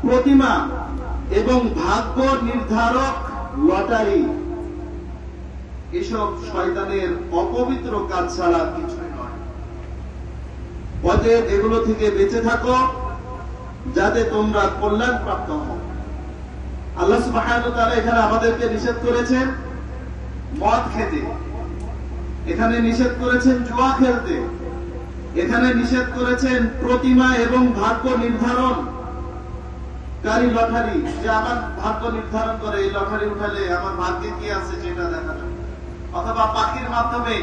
প্রতিমা এবং ভাগ্য নির্ধারক লটারি এসব শয়তানের অপবিত্র কাজ ছাড়া কিছুই নয়। অতএব এগুলো থেকে বেঁচে থাকো যাতে তোমরা কল্যাণ প্রাপ্ত হও। আল্লাহ সুবহানাহু ওয়া তাআলা এখানে আমাদেরকে নিষেধ করেছেন মদ খেতে, এখানে নিষেধ করেছেন জুয়া খেলতে, এখানে নিষেধ করেছেন প্রতিমা এবং ভাগ্য নির্ধারণ কারী লটারি, যে আমার ভাগ্য নির্ধারণ করে এই লটারি উঠালে আমার ভাগ্যে কি আছে সেটা দেখা যাবে, অথবা পাখির মাধ্যমে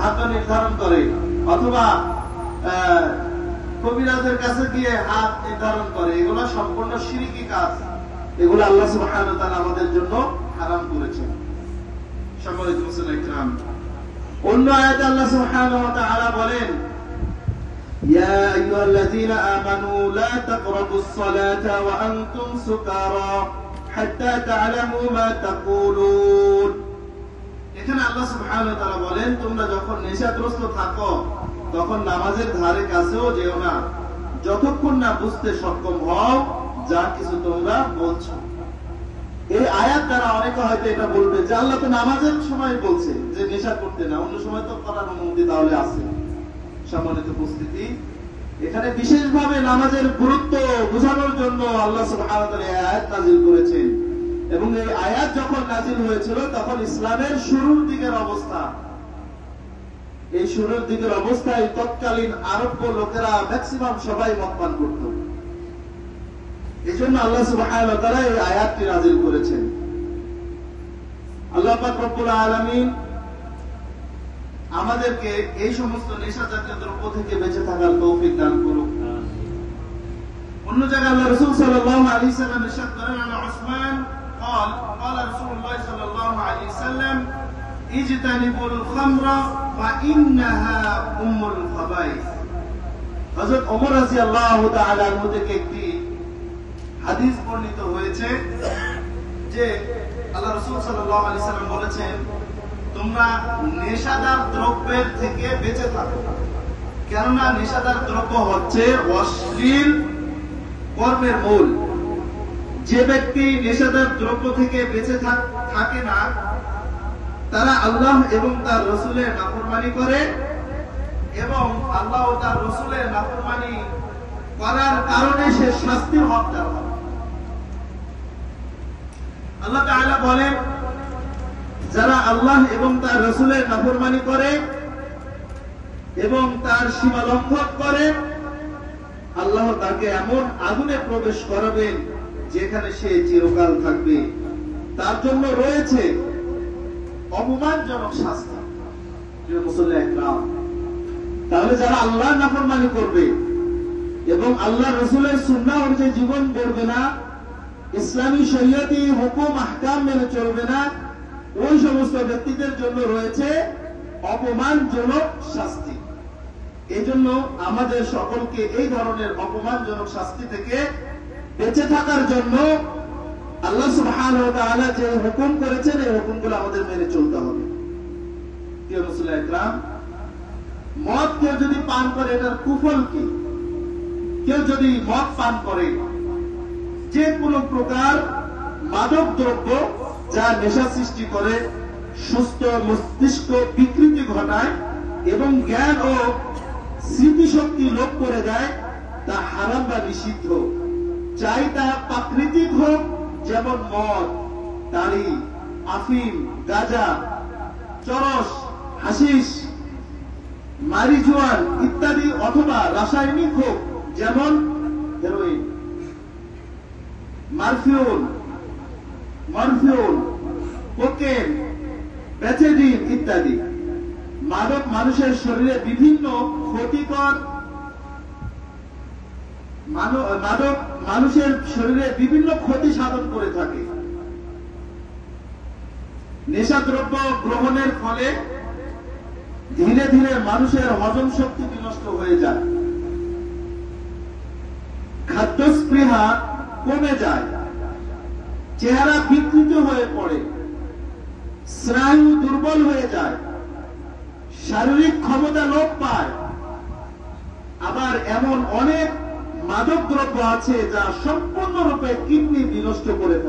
ভাগ্য নির্ধারণ করে, অথবা কবিরাজের কাছে গিয়ে হাত নির্ধারণ করে। এগুলো সম্পূর্ণ শিরকি কাজ, এগুলো আল্লাহ সুবহানাহু ওয়া তাআলা আমাদের জন্য হারাম করেছেন। সম্মানিত মুসলিম ইকরাম, অন্য আয়াতে আল্লাহ সুবহানাহু ওয়া তাআলা বলেন, ইয়া আইয়ুহাল্লাযীনা আমানু লা তাকরাবুস সালাতা ওয়া আনতুম সুকারা হাত্তা তা'লামু মা তাকুলুন। এখানে আল্লাহ সুবহানাহু ওয়া তাআলা বলেন, তোমরা যখন নেশাগ্রস্ত থাকো তখন নামাজের ধারে কাছেও যেও না যতক্ষণ না বুঝতে সক্ষম হও যা কিছু তোমরা বলছো। এই আয়াত দ্বারা অনেকে হয়তো এটা বলবে যে আল্লাহ তো নামাজের সময় বলছে যে নেশা করতে না, অন্য সময় তো করার অনুমতি তাহলে আছে। সম্মানিত উপস্থিতি, এখানে বিশেষভাবে নামাজের গুরুত্ব বোঝানোর জন্য আল্লাহ সুবহানাহু ওয়া তাআলা এই আয়াত নাযিল করেছেন। এবং এই আয়াত যখন নাযিল হয়েছিল তখন ইসলামের শুরুর দিকের অবস্থা, এই শুরুর দিকের অবস্থায় তৎকালীন আরব লোকেরা ম্যাক্সিমাম সবাই মদ পান করত। এই জন্য আল্লাহ সুবহানাহু ওয়া তাআলা এই আয়াতটি নাযিল করেছেন। আল্লাহ পাক রব্বুল আলামিন আমাদেরকে এই সমস্ত নেশা জাতীয় দ্রব্য থেকে বেঁচে থাকার তৌফিক দান করুন। অন্য জায়গায় আল্লাহ রাসূল সাল্লাল্লাহু আলাইহি ওয়াসাল্লাম ইরশাদ করেন, আন উসমান قال قال رسول الله صلى الله عليه وسلم اجتنبوا الخمر فإنها أم الخبائث। হযরত ওমর রাদিয়াল্লাহু তাআলা আনহু থেকে একটি হাদিস বর্ণিত হয়েছে যে আল্লাহ রাসূল সাল্লাল্লাহু আলাইহি ওয়াসাল্লাম বলেছেন, তোমরা নেশাদার দ্রব্যের থেকে বেঁচে থাকো, কেননা নেশাদার দ্রব্য হচ্ছে অশ্লীল কর্মের মূল। যে ব্যক্তি নেশাদার দ্রব্য থেকে বেঁচে থাকে না তারা আল্লাহ এবং তার রাসূলের নাফরমানি করে, এবং আল্লাহ ও তার রাসূলের নাফরমানি করার কারণে সে শাস্তির হকদার হয়। আল্লাহ তাআলা বলেন, যারা আল্লাহ এবং তার রাসূলের নাফরমানি করে এবং তার সীমা লঙ্ঘন করে, আল্লাহ তাকে এমন আগুনে প্রবেশ করাবেন যেখানে সে চিরকাল থাকবে, তার জন্য রয়েছে অপমানজনক শাস্তি। প্রিয় মুসল্লি একরাম, তাহলে যারা আল্লাহ নাফরমানি করবে এবং আল্লাহ রাসূলের সুন্নাহ অনুযায়ী জীবন গড়বে না, ইসলামী শরীয়তি হুকুম আহকাম মেনে চলবে না, ওই সমস্ত ব্যক্তিদের জন্য রয়েছে অপমানজনক শাস্তি। এই জন্য আমাদের সকলকে এই ধরনের অপমানজনক শাস্তি থেকে বেঁচে থাকার জন্য আল্লাহ সুবহানাহু ওয়া তাআলা যে হুকুম করেছেন এই হুকুমগুলো আমাদের মেনে চলতে হবে। প্রিয় মুসলিম একরাম, মদ কেউ যদি পান করে এটার কুফল কি? কেউ যদি মদ পান করে, যে কোনো প্রকার মাদক দ্রব্য যা নেশা সৃষ্টি করে, সুস্থ মস্তিষ্ক বিকৃতি ঘটায় এবং জ্ঞান ও স্মৃতিশক্তি লোপ করে দেয়, তা হারাম বা নিষিদ্ধ। চাই তা প্রাকৃতিক হোক, যেমন মদ, তাড়ি, আফিম, গাঁজা, চরস, হাশিশ, মারিজুয়ান ইত্যাদি, অথবা রাসায়নিক হোক, যেমন হেরোইন, মরফিউন, কোকেন, প্যাচেডিন ইত্যাদি। মাদক মানুষের শরীরে বিভিন্ন ক্ষতিকর মাদক মানুষের শরীরে বিভিন্ন ক্ষতি সাধন করে থাকে। নেশাদ্রব্য গ্রহণের ফলে ধীরে ধীরে মানুষের হজম শক্তি বিনষ্ট হয়ে যায়, খাদ্য স্পৃহা কমে যায়, চেহারা বিকৃত হয়ে পড়ে, স্নায়ু দুর্বল হয়ে যায়, শারীরিক ক্ষমতা লোপ পায়। আবার এমন অনেক মাদক দ্রব্য আছে যা সম্পূর্ণরূপে কিডনি বিনষ্ট করে ফেলে।